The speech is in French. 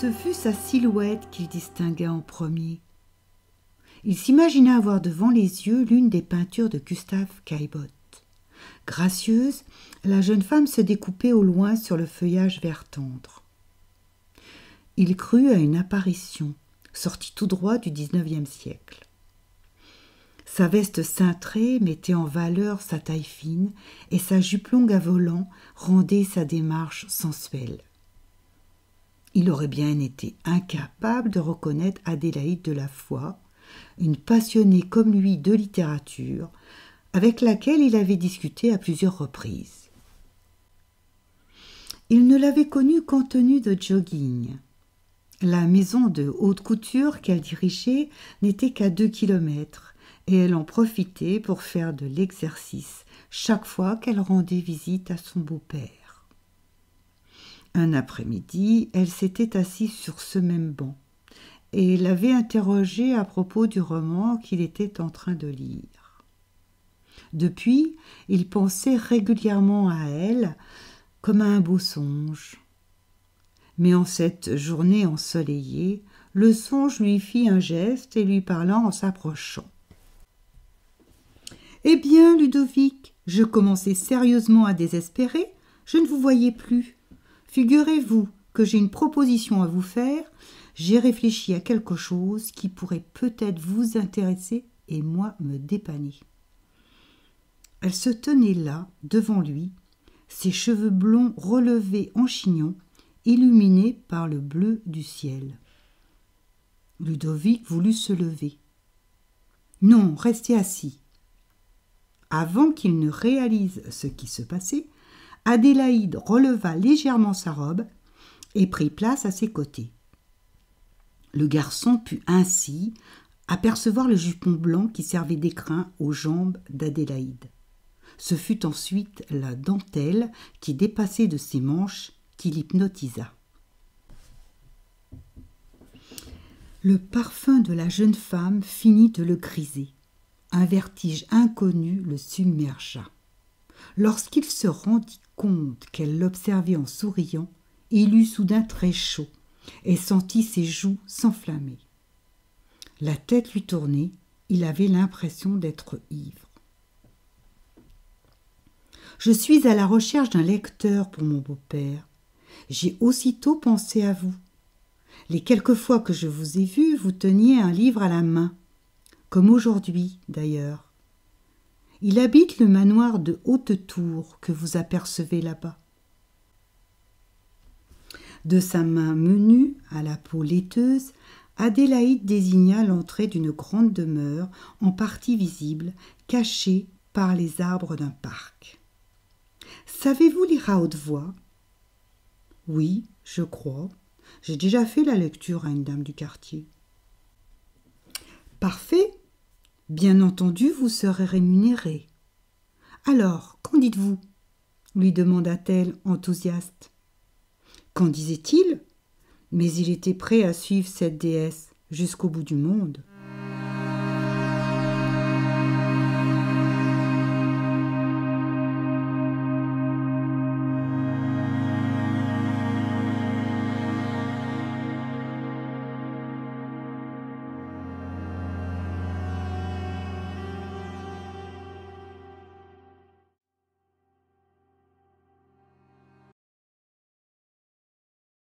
Ce fut sa silhouette qu'il distingua en premier. Il s'imagina avoir devant les yeux l'une des peintures de Gustave Caillebotte. Gracieuse, la jeune femme se découpait au loin sur le feuillage vert tendre. Il crut à une apparition, sortie tout droit du XIXe siècle. Sa veste cintrée mettait en valeur sa taille fine et sa jupe longue à volants rendait sa démarche sensuelle. Il aurait bien été incapable de reconnaître Adélaïde de la Foix, une passionnée comme lui de littérature, avec laquelle il avait discuté à plusieurs reprises. Il ne l'avait connue qu'en tenue de jogging. La maison de haute couture qu'elle dirigeait n'était qu'à 2 kilomètres, et elle en profitait pour faire de l'exercice chaque fois qu'elle rendait visite à son beau-père. Un après-midi, elle s'était assise sur ce même banc et l'avait interrogé à propos du roman qu'il était en train de lire. Depuis, il pensait régulièrement à elle comme à un beau songe. Mais en cette journée ensoleillée, le songe lui fit un geste et lui parla en s'approchant. « Eh bien, Ludovic, je commençais sérieusement à désespérer, je ne vous voyais plus. Figurez-vous que j'ai une proposition à vous faire, j'ai réfléchi à quelque chose qui pourrait peut-être vous intéresser et moi me dépanner. » Elle se tenait là, devant lui, ses cheveux blonds relevés en chignon, illuminés par le bleu du ciel. Ludovic voulut se lever. « Non, restez assis. » Avant qu'il ne réalise ce qui se passait, Adélaïde releva légèrement sa robe et prit place à ses côtés. Le garçon put ainsi apercevoir le jupon blanc qui servait d'écrin aux jambes d'Adélaïde. Ce fut ensuite la dentelle qui dépassait de ses manches qui l'hypnotisa. Le parfum de la jeune femme finit de le griser. Un vertige inconnu le submergea. Lorsqu'il se rendit compte qu'elle l'observait en souriant, il eut soudain très chaud et sentit ses joues s'enflammer. La tête lui tournait, il avait l'impression d'être ivre. « Je suis à la recherche d'un lecteur pour mon beau-père. J'ai aussitôt pensé à vous. Les quelques fois que je vous ai vu, vous teniez un livre à la main, comme aujourd'hui d'ailleurs. Il habite le manoir de Haute-Tour que vous apercevez là-bas. » De sa main menue, à la peau laiteuse, Adélaïde désigna l'entrée d'une grande demeure en partie visible, cachée par les arbres d'un parc. « Savez-vous lire à haute voix ? » ?»« Oui, je crois. J'ai déjà fait la lecture à une dame du quartier. »« Parfait. Bien entendu, vous serez rémunéré. »« Alors, qu'en dites-vous ? » lui demanda-t-elle enthousiaste. Qu'en disait-il ? Mais il était prêt à suivre cette déesse jusqu'au bout du monde.